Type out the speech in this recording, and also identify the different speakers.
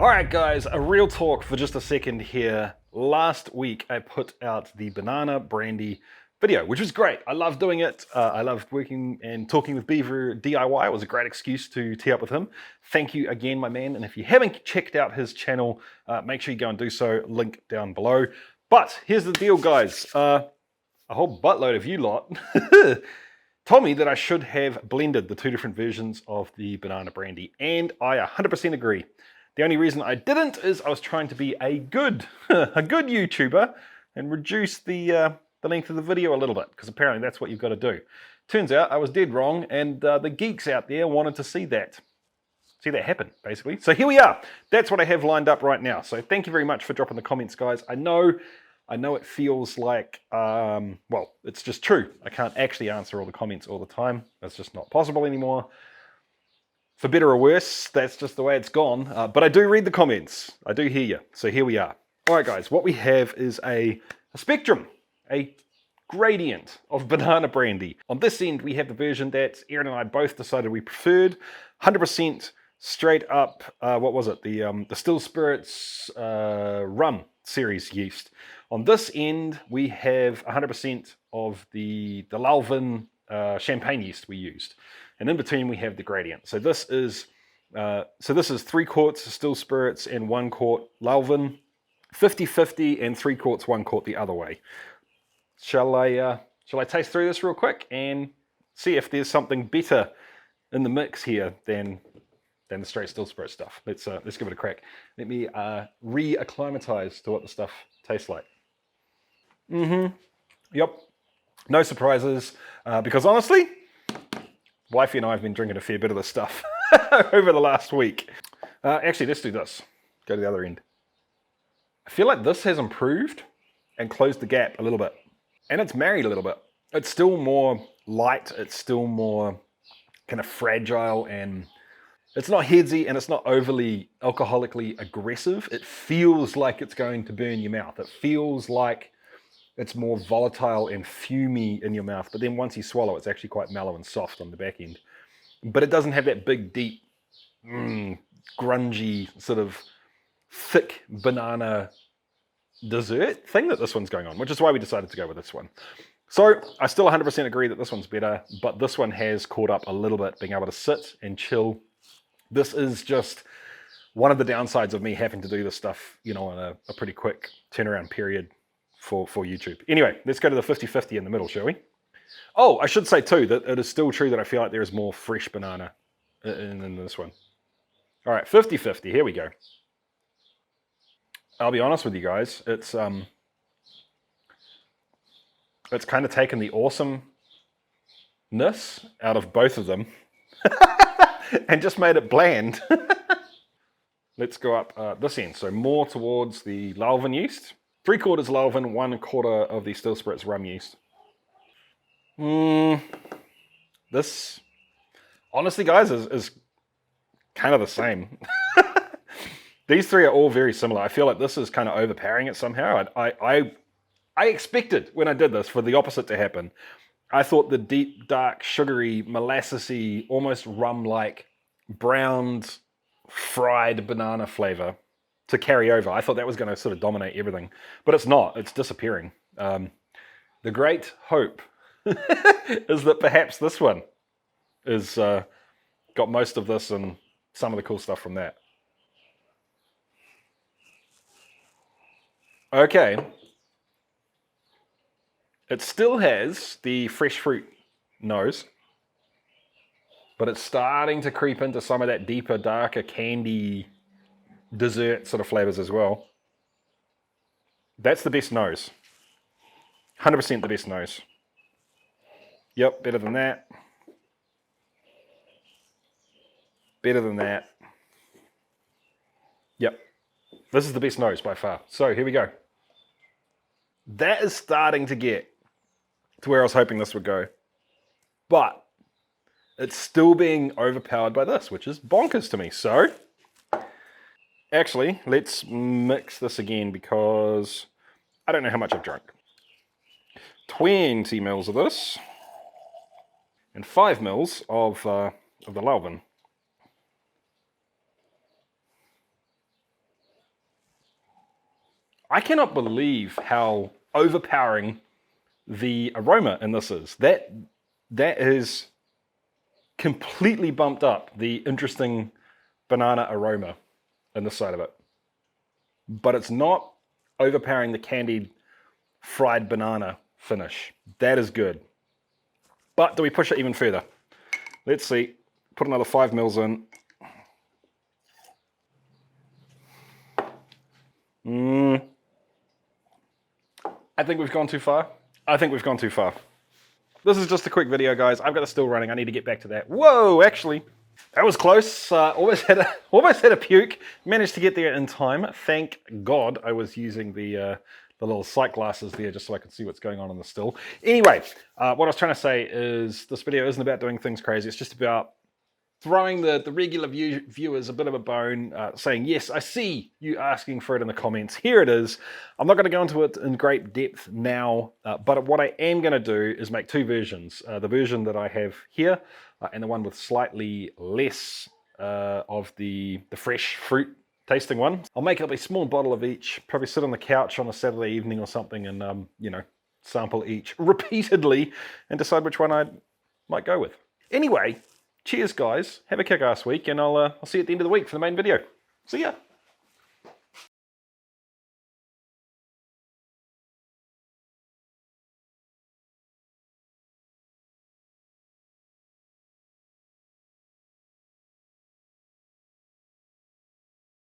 Speaker 1: Alright guys, a real talk for just a second here. Last week I put out the Banana Brandy video, which was great. I loved doing it. I loved working and talking with Beaver DIY. It was a great excuse to tee up with him. Thank you again, my man. And if you haven't checked out his channel, make sure you go and do so. Link down below. But here's the deal, guys. A whole buttload of you lot told me that I should have blended the two different versions of the Banana Brandy, and I 100% agree. The only reason I didn't is I was trying to be a good YouTuber and reduce the length of the video a little bit, because apparently that's what you've got to do. Turns out I was dead wrong, and the geeks out there wanted to see that happen, basically. So here we are. That's what I have lined up right now. So thank you very much for dropping the comments, guys. I know it feels like, well, it's just true. I can't actually answer all the comments all the time. That's just not possible anymore. For better or worse, that's just the way it's gone. But I do read the comments. I do hear you. So here we are. All right, guys, what we have is a spectrum, a gradient of Banana Brandy. On this end, we have the version that Aaron and I both decided we preferred. 100% straight up, what was it? The Still Spirits Rum series yeast. On this end, we have 100% of the Lalvin champagne yeast we used. And in between, we have the gradient. So this is 3 quarts Still Spirits and 1 quart Lalvin, 50-50, and 3 quarts, 1 quart the other way. Shall I taste through this real quick and see if there's something better in the mix here than the straight Still Spirit stuff? Let's give it a crack. Let me re-acclimatize to what the stuff tastes like. Yep. No surprises, because honestly, wifey and I have been drinking a fair bit of this stuff over the last week. Actually, let's do this. Go to the other end. I feel like this has improved and closed the gap a little bit. And it's married a little bit. It's still more light. It's still more kind of fragile, and it's not headsy, and it's not overly alcoholically aggressive. It feels like it's going to burn your mouth. It feels like it's more volatile and fumey in your mouth, but then once you swallow, it's actually quite mellow and soft on the back end. But it doesn't have that big, deep, grungy, sort of thick banana dessert thing that this one's going on, which is why we decided to go with this one. So I still 100% agree that this one's better, but this one has caught up a little bit, being able to sit and chill. This is just one of the downsides of me having to do this stuff, you know, on a pretty quick turnaround period for YouTube. Anyway, let's go to the 50-50 in the middle, shall we? Oh, I should say too that it is still true that I feel like there is more fresh banana in this one. All right, 50-50, here we go. I'll be honest with you guys, it's kind of taken the awesomeness out of both of them and just made it bland. Let's go up this end, so more towards the Lalvin yeast. 3 quarters Lalvin, 1 quarter of the Still Spirits rum yeast. This, honestly, guys, is kind of the same. These three are all very similar. I feel like this is kind of overpowering it somehow. I expected when I did this for the opposite to happen. I thought the deep, dark, sugary, molassesy, almost rum-like, browned, fried banana flavor to carry over. I thought that was going to sort of dominate everything, but it's not. It's disappearing. The great hope is that perhaps this one is got most of this and some of the cool stuff from that. Okay. It still has the fresh fruit nose, but it's starting to creep into some of that deeper, darker candy dessert sort of flavors as well. That's the best nose. 100% the best nose. Yep, better than that. Better than that. Yep. This is the best nose by far. So here we go. That is starting to get to where I was hoping this would go. But it's still being overpowered by this, which is bonkers to me. So actually, let's mix this again because I don't know how much I've drunk. 20 mils of this and 5 mils of the Lalvin. I cannot believe how overpowering the aroma in this is. That is completely bumped up the interesting banana aroma in this side of it. But it's not overpowering the candied fried banana finish. That is good. But do we push it even further? Let's see. Put another 5 mils in. I think we've gone too far. I think we've gone too far. This is just a quick video, guys. I've got the still running. I need to get back to that. Whoa, actually, that was close. Almost had a puke. Managed to get there in time. Thank God I was using the little sight glasses there just so I could see what's going on in the still. Anyway, what I was trying to say is this video isn't about doing things crazy. It's just about throwing the regular viewers a bit of a bone, saying, yes, I see you asking for it in the comments. Here it is. I'm not going to go into it in great depth now, but what I am going to do is make 2 versions. The version that I have here and the one with slightly less of the fresh fruit tasting one. I'll make up a small bottle of each, probably sit on the couch on a Saturday evening or something and, you know, sample each repeatedly and decide which one I might go with. Anyway, cheers, guys. Have a kick-ass week, and I'll see you at the end of the week for the main video. See ya.